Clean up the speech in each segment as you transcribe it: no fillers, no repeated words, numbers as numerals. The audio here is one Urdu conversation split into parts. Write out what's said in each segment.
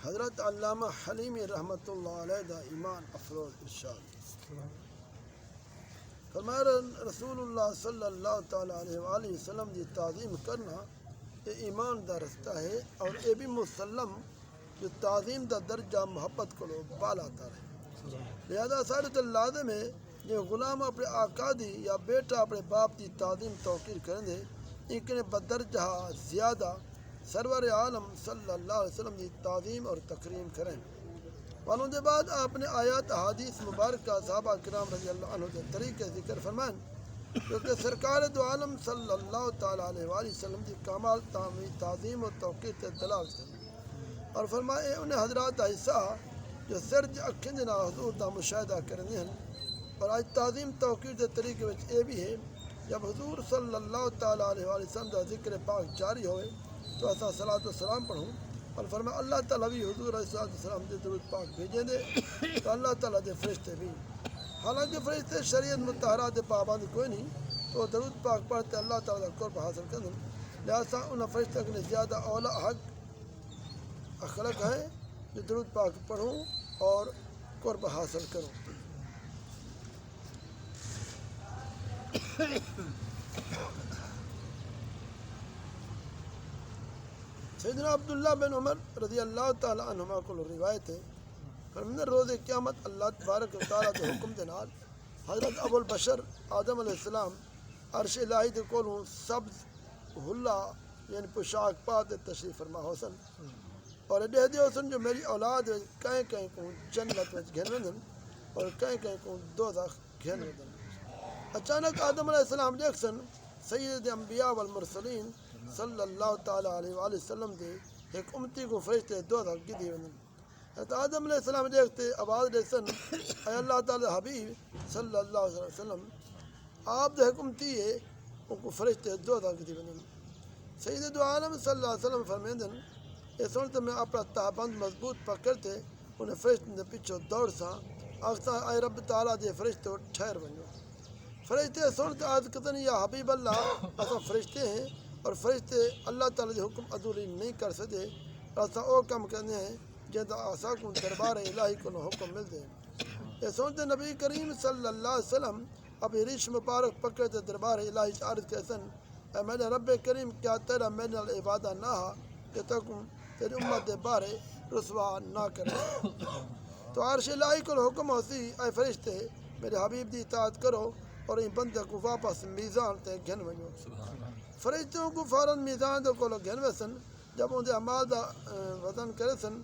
حضرت علامہ حلیمی رحمۃ اللہ علیہ دا ایمان افروز ارشاد فرمایا رسول اللہ صلی اللہ تعالیٰ علیہ وآلہ وسلم کی تعظیم کرنا یہ ایمان دا رستہ ہے اور یہ بھی مسلم جو تعظیم دا درجہ محبت کو بالا آتا رہے لہذا سارے لازم ہے جو غلام اپنے آقا دی یا بیٹا اپنے باپ دی تعظیم توقیر کریں دے ان بدرجہ زیادہ سرور عالم صلی اللہ علیہ وسلم کی تعظیم اور تکریم کریں والوں کے بعد آپ نے آیات احادیث مبارکہ صحابہ کرام رضی اللہ عنہ کے طریقے ذکر فرمائیں کیونکہ سرکار دو عالم صلی اللہ تعالیٰ علیہ وآلہ وسلم کی کمال تعظیم و توقیر سے دلالت کریں اور فرمائے انہیں حضرات ایسا جو سرج اکھن جنا حضور کا مشاہدہ کرنے ہیں اور آج تعظیم توقیر کے طریقے میں یہ بھی ہے جب حضور صلی اللہ تعالیٰ علیہ وآلہ وسلم کا ذکر پاک جاری ہوئے تو ایسا صلاۃ والسلام پڑھوں اور فرمایا اللہ تعالیٰ بھی حضور علیہ السلام کے درود پاک بھیجیں دے تو اللہ تعالیٰ کے فرشتے بھی حالانکہ فرشتے شریعت مطہرات پابند کوئی نہیں تو درود پاک پڑھتے اللہ تعالیٰ کا قرب حاصل کریں لہٰذا ان فرشتوں کے زیادہ اولا حق اخلاق ہے جو درود پاک پڑھوں اور قرب حاصل کروں سیدنا عبداللہ بن عمر رضی اللہ تعالیٰ عنہما کو روایت ہے فرمایا روز قیامت اللہ تبارک و تعالیٰ کے حکم کے نال حضرت ابو البشر آدم علیہ السلام عرش الہی کے کولوں سبز حلہ یعنی پوشاک پاتے تشریف فرما حسن اور دے دیو سن جو میری اولاد کہیں کہیں کو جنت میں گھن وندن اور کہیں کہیں کو دوزخ گھن وندن اچانک آدم علیہ السلام دیکھ سن سید انبیاء والمرسلین صلی اللہ تعالیٰ علیہ وآلہ وسلم دے ایک امتی کو فرشتے دوزخ گدی وندن آدم علیہ السلام دیکھتے آواز دے سن اے اللہ تعالیٰ حبیب صلی اللہ علیہ وسلم آپ دے ایک امتی ہے ان کو فرشتے دوزخ گدی وندن سید دو عالم صلی اللہ علیہ وسلم فرمیندن یہ سنتے میں اپنا تہبند مضبوط پکڑتے انہیں فرشتوں کے پیچھے دوڑ سا آختا اے رب تعالیٰ دے فرشتے ٹھہر بنو فرشتے سنتے آج کتنی یا حبیب اللہ ایسا فرشتے ہیں اور فرشتے اللہ تعالیٰ کے حکم عدولی نہیں کر سکتے ایسا او کم کرنے ہیں جہاں آسا کو دربار الہی کو حکم ملتے ہیں یہ سنتے نبی کریم صلی اللہ علیہ وسلم ابھی ریش مبارک پکڑتے دربار الہی عرض کیسن اے میرے رب کریم کیا تیرا میرے عبادہ نہ کہ تکوں تیری امت دے بارے رسوا نہ کرے تو عرش الہی کو حکم ہوسی اے فرشتے میرے حبیب دی اطاعت کرو اور ان بندے کو واپس میزان تے گھن ونجو فرشتوں کو فوراً میزان دے کو گھن وسن جب ان دے اعمال دا وزن کرے سن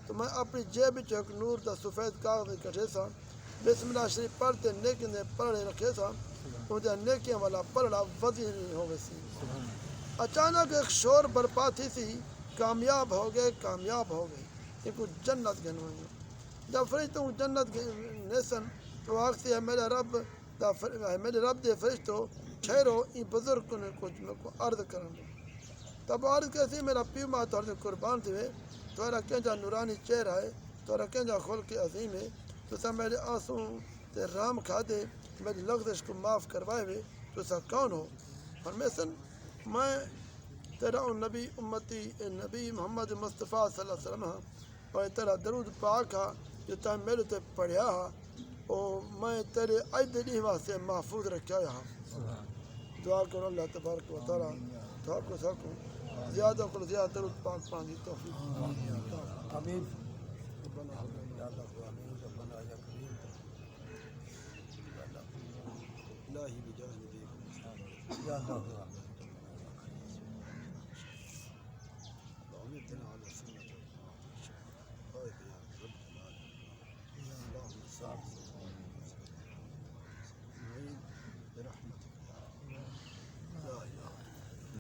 تو میں اپنی جیب وچ ایک نور دا سفید کاغذ کٹے سا بسم اللہ شریف پڑھتے نیکیاں دے پڑھے رکھے سا ان دے نیکیاں والا پڑھڑا وزن ہوئے سی اچانک ایک شور برپا تھی سی کامیاب ہو گئے ان کو جنت گھنوائیں جب فرشتوں کو جنت نیسن تو آخسی ہے میرے رب دے فرشتوں ٹھہرو ان بزرگ نے کچھ میں کو عرض کرن دو تب عرض کیسی میرا پیو ماں تھوڑے قربان تھے تھوڑا کنجا نورانی چہرہ ہے تھوڑا کنجا خلق عظیم ہے تو سا میرے آنسوں تے رام کھا دے میری لغزش کو معاف کروائے ہوئے تو سا کون ہو اور میں تیرا نبی امتی نبی محمد مصطفیٰ صلی اللہ علیہ وسلم اور تیرا درود پاک ہا جو تم میرے تے پڑھیا ہا اور میں تیرے عید دلی واسطے محفوظ رکھا ہا دعا کرو اللہ تبارک و تعالیٰ دعا کو سکوں زیادہ کو زیادہ درود پاک پانی توفیق آمین ربنا یا اللہ ربنا یا کریم الہی بجاہ نبی یا اللہ